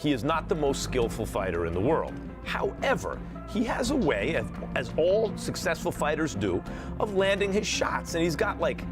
he is not the most skillful fighter in the world. However, he has a way, as all successful fighters do, of landing his shots. And he's got like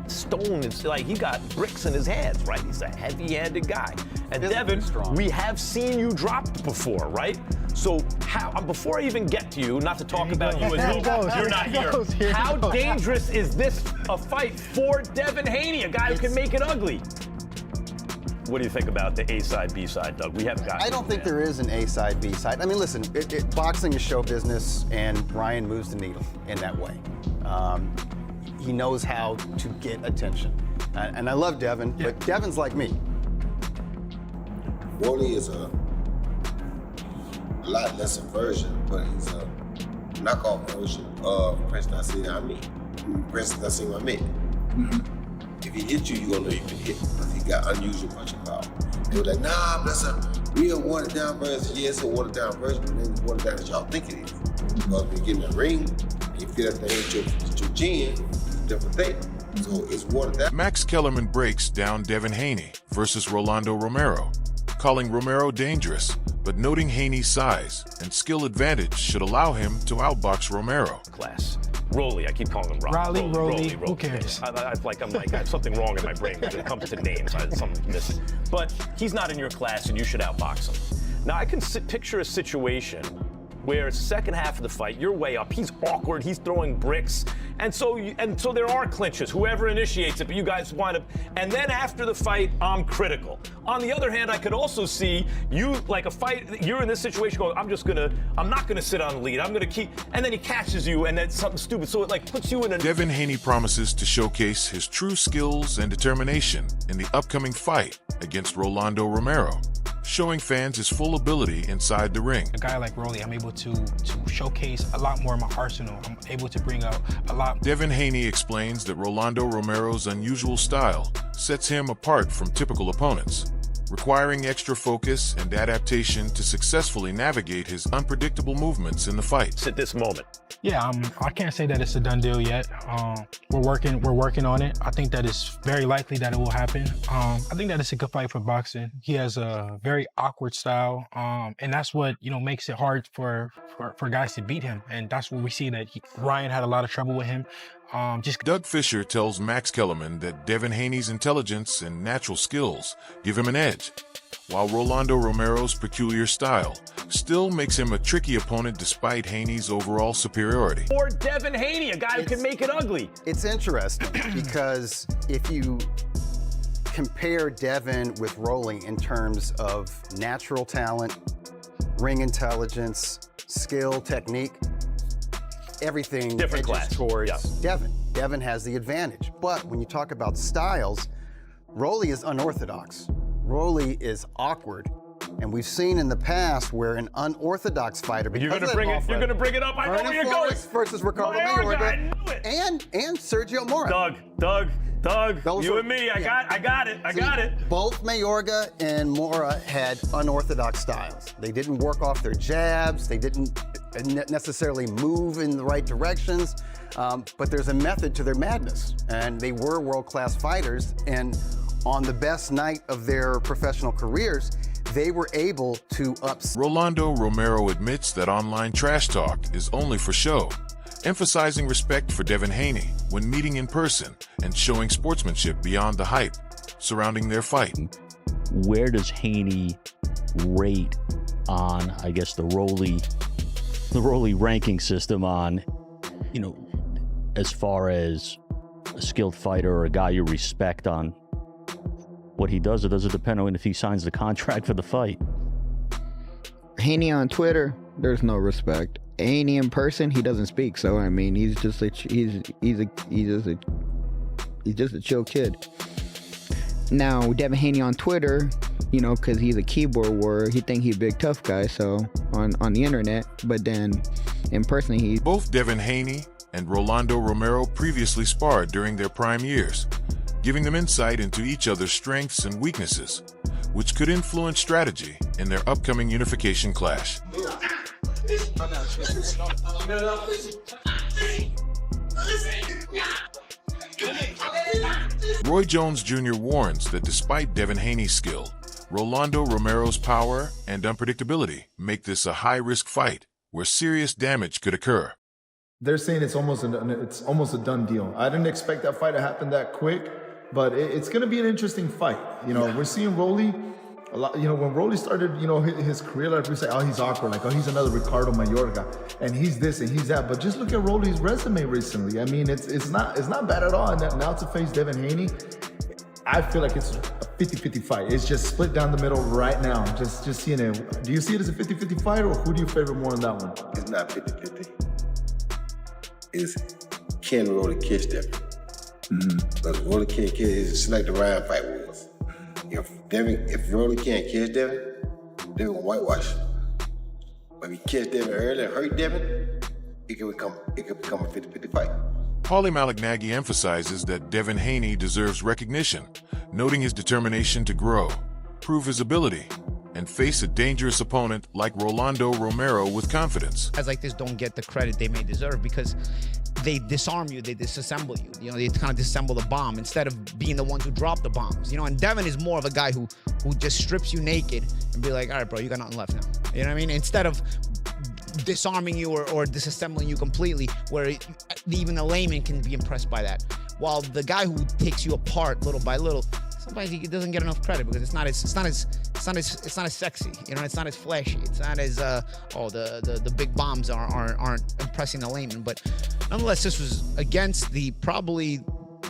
stone, it's like he got bricks in his hands, right? He's a heavy-handed guy. And Devin, we have seen you dropped before, right? So before I even get to you, not to talk about you as though you're not here, how dangerous is this a fight for Devin Haney, a guy who can make it ugly? What do you think about the A side, B side, Doug? We haven't got. I don't think there is an A side, B side. I mean, listen, boxing is show business, and Ryan moves the needle in that way. He knows how to get attention, and I love Devin, but Devin's like me. Rolly is a lot lesser version, but he's a knockoff version of Prince Nassim Ahmed. Prince Nassim Ahmed. If he hit you, you're gonna know you can hit because he got unusual punching power. They were like, nah, that's a real watered down version. Yeah, it's a watered down version, but it ain't watered down as y'all think it is. Because when you get in the ring, and you feel that thing with your chin, it's a different thing. So it's watered down. Max Kellerman breaks down Devin Haney versus Rolando Romero, calling Romero dangerous, but noting Haney's size and skill advantage should allow him to outbox Romero. Class. Rolly, I keep calling him Rolly. Who cares? I'm like I have something wrong in my brain when it comes to names. Something's missing. But he's not in your class, and you should outbox him. Now, I can picture a situation where second half of the fight, you're way up. He's awkward. He's throwing bricks, and so there are clinches. Whoever initiates it, but you guys wind up. And then after the fight, I'm critical. On the other hand, I could also see you like a fight. You're in this situation going, I'm not gonna sit on the lead. I'm gonna keep. And then he catches you, and then something stupid. So it like puts you in a. Devin Haney promises to showcase his true skills and determination in the upcoming fight against Rolando Romero, showing fans his full ability inside the ring. A guy like Rolly, I'm able to showcase a lot more of my arsenal. I'm able to bring out a lot. Devin Haney explains that Rolando Romero's unusual style sets him apart from typical opponents, requiring extra focus and adaptation to successfully navigate his unpredictable movements in the fight. At this moment. Yeah, I can't say that it's a done deal yet. We're working on it. I think that it's very likely that it will happen. I think that it's a good fight for boxing. He has a very awkward style, and that's what makes it hard for guys to beat him. And that's what we see that Ryan had a lot of trouble with him. Doug Fisher tells Max Kellerman that Devin Haney's intelligence and natural skills give him an edge, while Rolando Romero's peculiar style still makes him a tricky opponent despite Haney's overall superiority. Or Devin Haney, a guy who can make it ugly. It's interesting because if you compare Devin with Rolly in terms of natural talent, ring intelligence, skill, technique, everything different class towards Devin. Devin has the advantage. But when you talk about styles, Rolly is unorthodox. Rolly is awkward. And we've seen in the past where an unorthodox fighter, you're gonna bring it up. I know where you're going. Versus Ricardo Mayorga. I knew it. And Sergio Mora. Doug, you and me. I got it. Both Mayorga and Mora had unorthodox styles. They didn't work off their jabs. They didn't necessarily move in the right directions. But there's a method to their madness. And they were world-class fighters. And on the best night of their professional careers, they were able to upset. Rolando Romero admits that online trash talk is only for show, emphasizing respect for Devin Haney when meeting in person and showing sportsmanship beyond the hype surrounding their fight. Where does Haney rate on, I guess, the Rolly ranking system on, as far as a skilled fighter or a guy you respect on what he does, or does it depend on if he signs the contract for the fight? Haney on Twitter, there's no respect. Haney in person, he doesn't speak. So I mean, he's just a chill kid. Now Devin Haney on Twitter, because he's a keyboard warrior, he think he's a big tough guy. So on the internet, but then in person Both Devin Haney and Rolando Romero previously sparred during their prime years, giving them insight into each other's strengths and weaknesses, which could influence strategy in their upcoming unification clash. Roy Jones Jr. warns that despite Devin Haney's skill, Rolando Romero's power and unpredictability make this a high-risk fight where serious damage could occur. They're saying it's almost a done deal. I didn't expect that fight to happen that quick, but it's going to be an interesting fight. You know, we're seeing Rolly a lot. You know, when Rolly started, you know, his career, like we say, oh, he's awkward, like, oh, he's another Ricardo Mayorga, and he's this and he's that. But just look at Rolly's resume recently. I mean, it's not bad at all. And now to face Devin Haney, I feel like it's a 50-50 fight. It's just split down the middle right now. Just seeing it. Do you see it as a 50-50 fight, or who do you favor more in that one? It's not 50-50. It's can Rolly catch Devin? Because Rolly can't catch, it's like the Ryan fight was. If Rolly can't catch Devin, they're gonna whitewash. But if he catch Devin early and hurt Devin, it could become a 50-50 fight. Paulie Malignaggi emphasizes that Devin Haney deserves recognition, noting his determination to grow, prove his ability, and face a dangerous opponent like Rolando Romero with confidence. Guys like this don't get the credit they may deserve because they disarm you, they disassemble you. You know, they kind of disassemble the bomb instead of being the ones who drop the bombs. You know, and Devin is more of a guy who just strips you naked and be like, all right, bro, you got nothing left now. You know what I mean? Instead of disarming you or disassembling you completely, where even the layman can be impressed by that. While the guy who takes you apart little by little, sometimes he doesn't get enough credit because it's not as sexy, you know, it's not as flashy, it's not as the big bombs aren't impressing the layman. But nonetheless, this was against probably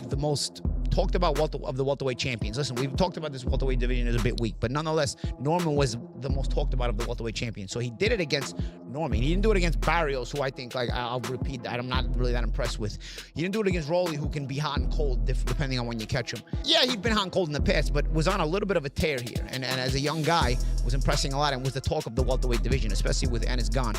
the most talked about of the welterweight champions. Listen, we've talked about this welterweight division is a bit weak, but nonetheless, Norman was the most talked about of the welterweight champions. So he did it against Norman. He didn't do it against Barrios, who I think, like, I'll repeat that, I'm not really that impressed with. He didn't do it against Rolly, who can be hot and cold depending on when you catch him. Yeah, he'd been hot and cold in the past, but was on a little bit of a tear here. And as a young guy, was impressing a lot and was the talk of the welterweight division, especially with Ennis gone.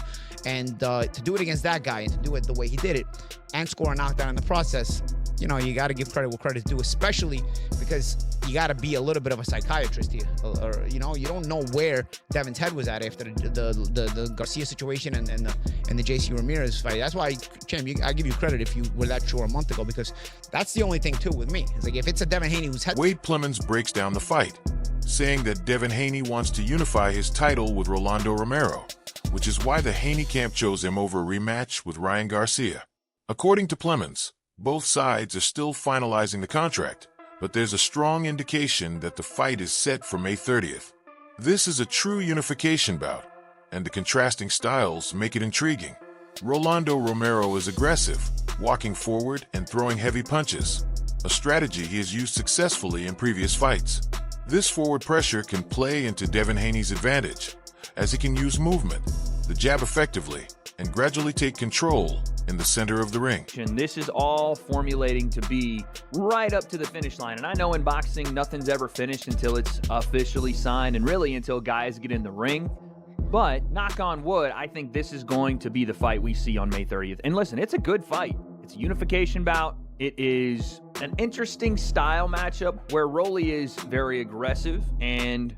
And to do it against that guy and to do it the way he did it and score a knockdown in the process, you know, you got to give credit where credit's due, especially because you got to be a little bit of a psychiatrist here. Or you know, you don't know where Devin's head was at after the Garcia situation and the JC Ramirez fight. That's why, Champ, I give you credit if you were that sure a month ago, because that's the only thing, too, with me. It's like, if it's a Devin Haney who's head... Wade Plemons breaks down the fight, saying that Devin Haney wants to unify his title with Rolando Romero, which is why the Haney camp chose him over a rematch with Ryan Garcia. According to Plemons, both sides are still finalizing the contract, but there's a strong indication that the fight is set for May 30th. This is a true unification bout, and the contrasting styles make it intriguing. Rolando Romero is aggressive, walking forward and throwing heavy punches, a strategy he has used successfully in previous fights. This forward pressure can play into Devin Haney's advantage, as he can use movement, the jab effectively, and gradually take control in the center of the ring. And this is all formulating to be right up to the finish line. And I know in boxing, nothing's ever finished until it's officially signed, and really until guys get in the ring. But knock on wood, I think this is going to be the fight we see on May 30th. And listen, it's a good fight. It's a unification bout. It is an interesting style matchup where Rolly is very aggressive and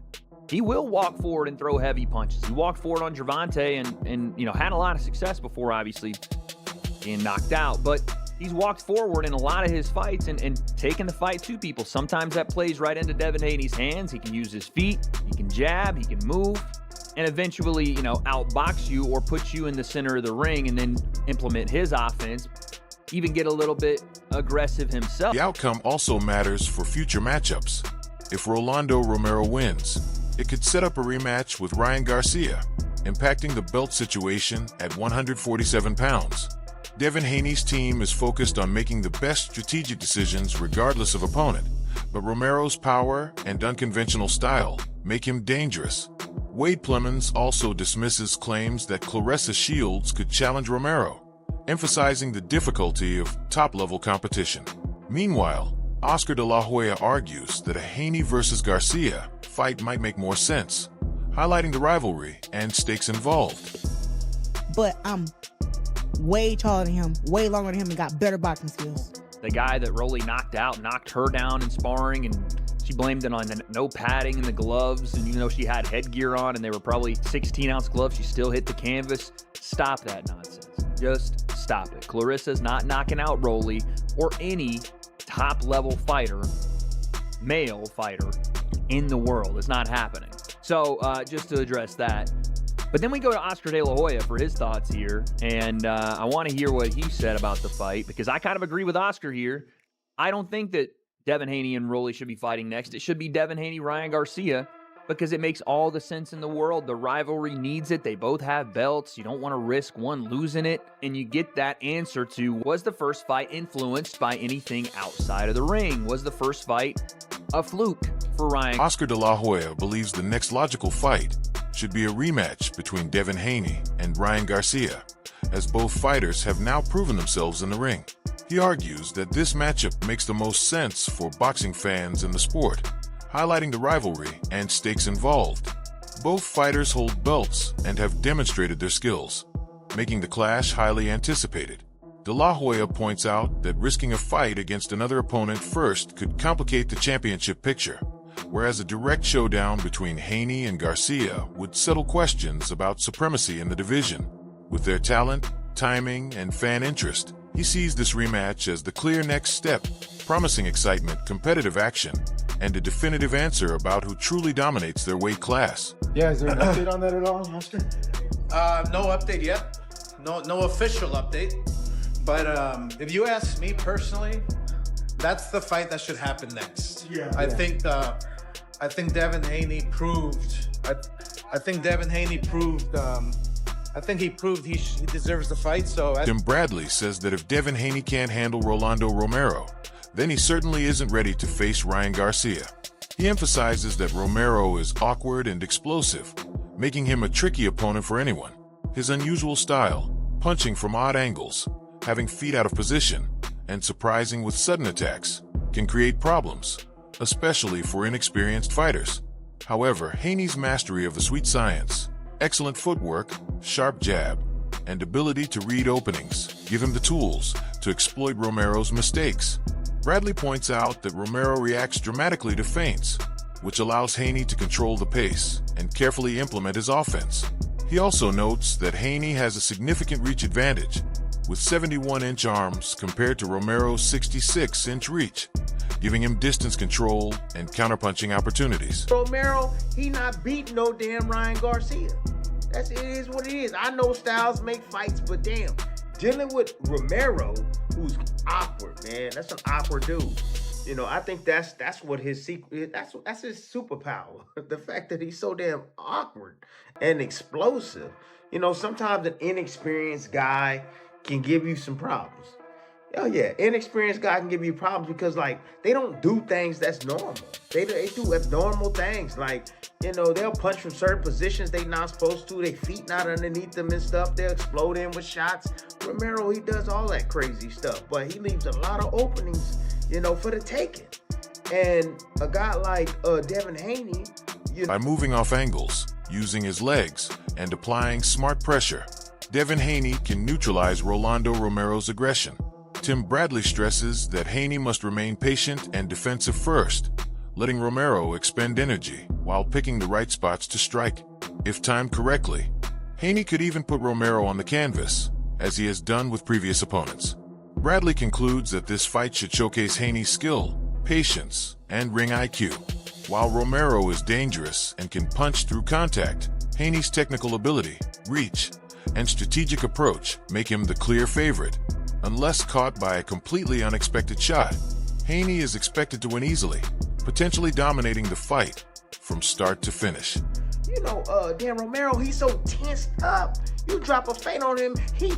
he will walk forward and throw heavy punches. He walked forward on Gervonta and you know, had a lot of success before, obviously, being knocked out. But he's walked forward in a lot of his fights and taken the fight to people. Sometimes that plays right into Devin Haney's hands. He can use his feet, he can jab, he can move, and eventually, you know, outbox you or put you in the center of the ring and then implement his offense, even get a little bit aggressive himself. The outcome also matters for future matchups. If Rolando Romero wins, it could set up a rematch with Ryan Garcia, impacting the belt situation at 147 pounds. Devin Haney's team is focused on making the best strategic decisions regardless of opponent, but Romero's power and unconventional style make him dangerous. Wade Plemons also dismisses claims that Claressa Shields could challenge Romero, emphasizing the difficulty of top-level competition. Meanwhile, Oscar de la Hoya argues that a Haney versus Garcia fight might make more sense, highlighting the rivalry and stakes involved. But I'm way taller than him, way longer than him, and got better boxing skills. The guy that Rolly knocked out, knocked her down in sparring, and she blamed it on the no padding in the gloves, and even though she had headgear on and they were probably 16-ounce gloves, she still hit the canvas. Stop that nonsense. Just stop it. Clarissa's not knocking out Rolly or any top-level fighter, male fighter, in the world. It's not happening. So just to address that. But then we go to Oscar De La Hoya for his thoughts here. And I want to hear what he said about the fight, because I kind of agree with Oscar here. I don't think that Devin Haney and Rolly should be fighting next. It should be Devin Haney, Ryan Garcia, because it makes all the sense in the world. The rivalry needs it. They both have belts. You don't want to risk one losing it. And you get that answer to, was the first fight influenced by anything outside of the ring? Was the first fight a fluke for Ryan? Oscar De La Hoya believes the next logical fight should be a rematch between Devin Haney and Ryan Garcia, as both fighters have now proven themselves in the ring. He argues that this matchup makes the most sense for boxing fans in the sport, highlighting the rivalry and stakes involved. Both fighters hold belts and have demonstrated their skills, making the clash highly anticipated. De La Hoya points out that risking a fight against another opponent first could complicate the championship picture, whereas a direct showdown between Haney and Garcia would settle questions about supremacy in the division. With their talent, timing, and fan interest, he sees this rematch as the clear next step, promising excitement, competitive action, and a definitive answer about who truly dominates their weight class. Yeah, is there an update on that at all, Oscar? No update yet. No official update. But if you ask me personally, that's the fight that should happen next. Yeah. I think Devin Haney proved. I think Devin Haney proved. I think he proved he deserves the fight. So Tim Bradley says that if Devin Haney can't handle Rolando Romero, then he certainly isn't ready to face Ryan Garcia. He emphasizes that Romero is awkward and explosive, making him a tricky opponent for anyone. His unusual style, punching from odd angles, having feet out of position, and surprising with sudden attacks, can create problems, especially for inexperienced fighters. However, Haney's mastery of the sweet science, excellent footwork, sharp jab, and ability to read openings give him the tools to exploit Romero's mistakes. Bradley points out that Romero reacts dramatically to feints, which allows Haney to control the pace and carefully implement his offense. He also notes that Haney has a significant reach advantage, with 71-inch arms compared to Romero's 66-inch reach, giving him distance control and counterpunching opportunities. Romero, he not beating no damn Ryan Garcia. It is what it is. I know styles make fights, but damn, dealing with Romero, who's awkward, man. That's an awkward dude. You know, I think that's what his secret. That's his superpower. The fact that he's so damn awkward and explosive. You know, sometimes an inexperienced guy can give you some problems. Oh yeah, inexperienced guy can give you problems because like they don't do things that's normal. They do abnormal things, like, you know, they'll punch from certain positions they not supposed to. Their feet not underneath them and stuff. They'll explode in with shots. Romero, he does all that crazy stuff, but he leaves a lot of openings, you know, for the taking. And a guy like Devin Haney, by moving off angles, using his legs, and applying smart pressure, Devin Haney can neutralize Rolando Romero's aggression. Tim Bradley stresses that Haney must remain patient and defensive first, letting Romero expend energy while picking the right spots to strike. If timed correctly, Haney could even put Romero on the canvas, as he has done with previous opponents. Bradley concludes that this fight should showcase Haney's skill, patience, and ring IQ. While Romero is dangerous and can punch through contact, Haney's technical ability, reach, and strategic approach make him the clear favorite. Unless caught by a completely unexpected shot, Haney is expected to win easily, potentially dominating the fight from start to finish. You know, damn Romero, he's so tensed up. You drop a feint on him, he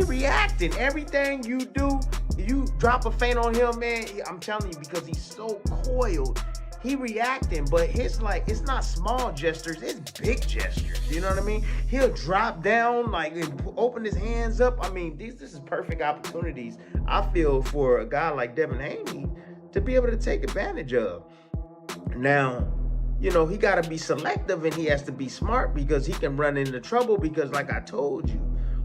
reacting. Everything you do, you drop a feint on him, man, I'm telling you, because he's so coiled, he reacting. But his, like, it's not small gestures, it's big gestures. You know what I mean? He'll drop down, like, and open his hands up. I mean, this is perfect opportunities, I feel, for a guy like Devin Haney to be able to take advantage of. Now, you know, he got to be selective and he has to be smart, because he can run into trouble, because like I told you,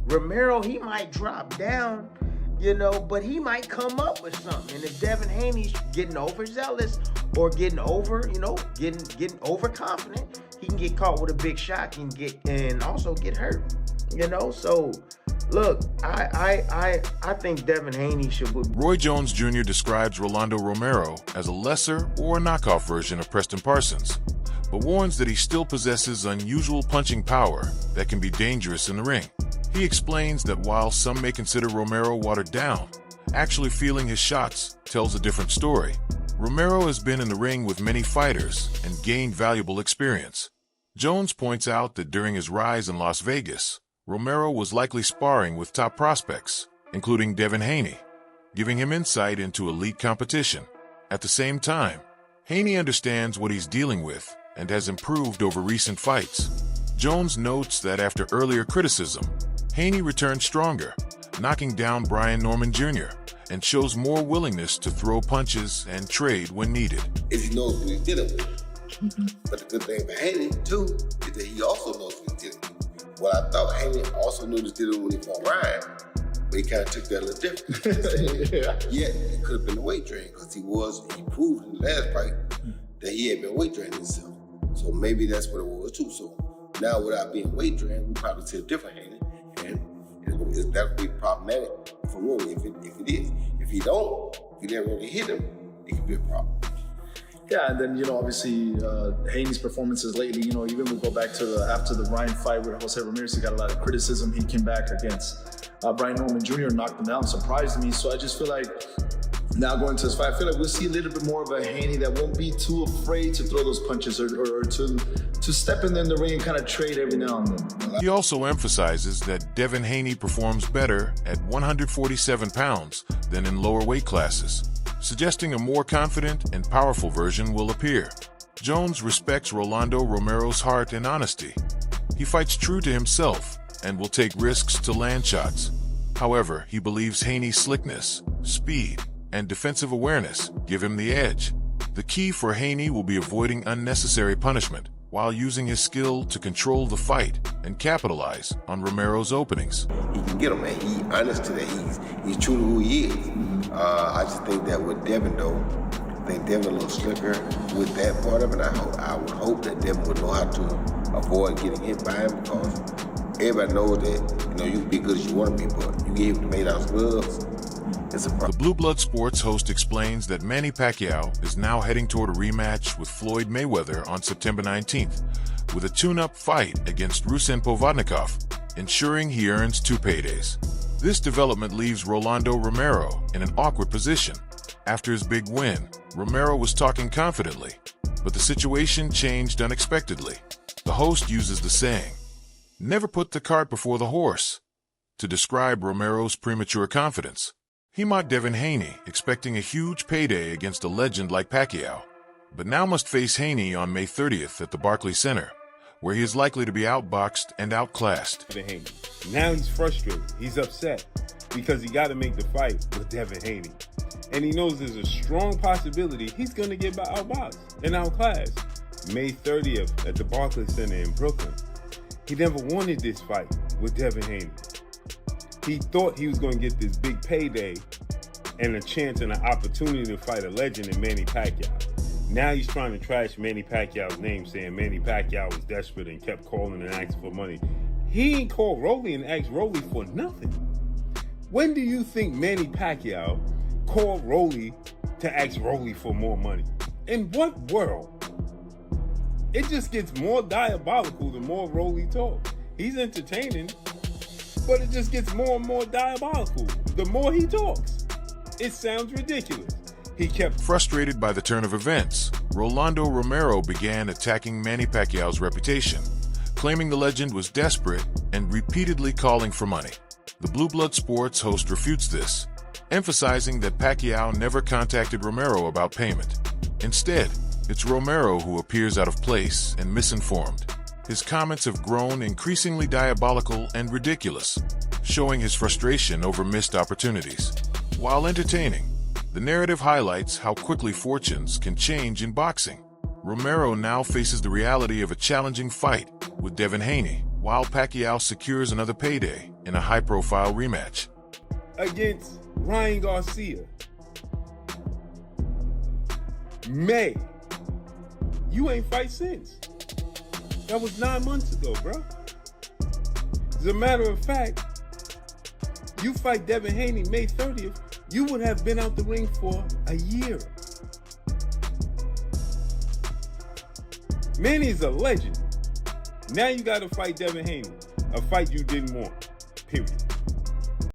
Romero, he might drop down, you know, but he might come up with something. And if Devin Haney's getting overzealous or getting over, you know, getting overconfident, he can get caught with a big shot and also get hurt, you know. So Look, I think Devin Haney should. Roy Jones Jr. describes Rolando Romero as a lesser or a knockoff version of Preston Parsons, but warns that he still possesses unusual punching power that can be dangerous in the ring. He explains that while some may consider Romero watered down, actually feeling his shots tells a different story. Romero has been in the ring with many fighters and gained valuable experience. Jones points out that during his rise in Las Vegas, Romero was likely sparring with top prospects, including Devin Haney, giving him insight into elite competition. At the same time, Haney understands what he's dealing with and has improved over recent fights. Jones notes that after earlier criticism, Haney returned stronger, knocking down Brian Norman Jr., and shows more willingness to throw punches and trade when needed. If he knows what he's dealing with. But the good thing about Haney, too, is that he also knows what he's dealing with. What I thought Haney also knew was dealing when he fought Ryan, but he kind of took that a little different. Yeah, it could have been the weight drain, because he proved in the last fight that he had been weight draining himself. So maybe that's what it was too. So now without being weight drained, we probably see a different Haney. And that would be problematic for Rory if it is. If he didn't really hit him, it could be a problem. Yeah, and then, obviously, Haney's performances lately, even we go back to after the Ryan fight with Jose Ramirez, he got a lot of criticism. He came back against Brian Norman Jr., knocked him down, surprised me. So I just feel like now going to this fight, I feel like we'll see a little bit more of a Haney that won't be too afraid to throw those punches or to step in the ring and kind of trade every now and then. He also emphasizes that Devin Haney performs better at 147 pounds than in lower weight classes, suggesting a more confident and powerful version will appear. Jones respects Rolando Romero's heart and honesty. He fights true to himself and will take risks to land shots. However, he believes Haney's slickness, speed, and defensive awareness give him the edge. The key for Haney will be avoiding unnecessary punishment while using his skill to control the fight and capitalize on Romero's openings. He can get him, man. He's honest to that. He's true to who he is. I just think that with Devin, though, I think Devin a little slicker with that part of it. I would hope that Devin would know how to avoid getting hit by him, because everybody knows that you can be good as you want to be, but you get him made out gloves. The Blue Blood Sports host explains that Manny Pacquiao is now heading toward a rematch with Floyd Mayweather on September 19th, with a tune-up fight against Rusin Povodnikov, ensuring he earns 2 paydays. This development leaves Rolando Romero in an awkward position. After his big win, Romero was talking confidently, but the situation changed unexpectedly. The host uses the saying, "Never put the cart before the horse," to describe Romero's premature confidence. He mocked Devin Haney, expecting a huge payday against a legend like Pacquiao, but now must face Haney on May 30th at the Barclays Center, where he is likely to be outboxed and outclassed. Devin Haney. Now he's frustrated. He's upset because he got to make the fight with Devin Haney. And he knows there's a strong possibility he's going to get outboxed and outclassed May 30th at the Barclays Center in Brooklyn. He never wanted this fight with Devin Haney. He thought he was going to get this big payday and a chance and an opportunity to fight a legend in Manny Pacquiao. Now he's trying to trash Manny Pacquiao's name, saying Manny Pacquiao was desperate and kept calling and asking for money. He ain't called Rolly and asked Rolly for nothing. When do you think Manny Pacquiao called Rolly to ask Rolly for more money? In what world? It just gets more diabolical the more Rolly talks. He's entertaining, but it just gets more and more diabolical the more he talks. It sounds ridiculous. He kept frustrated by the turn of events. Rolando Romero began attacking Manny Pacquiao's reputation, claiming the legend was desperate and repeatedly calling for money. The Blue Blood Sports host refutes this, emphasizing that Pacquiao never contacted Romero about payment. Instead, it's Romero who appears out of place and misinformed. His comments have grown increasingly diabolical and ridiculous, showing his frustration over missed opportunities. While entertaining, the narrative highlights how quickly fortunes can change in boxing. Romero now faces the reality of a challenging fight with Devin Haney, while Pacquiao secures another payday in a high-profile rematch. Against Ryan Garcia. May. You ain't fight since. That was 9 months ago, bro. As a matter of fact, you fight Devin Haney May 30th, you would have been out the ring for a year. Manny's a legend. Now you got to fight Devin Haney, a fight you didn't want, period.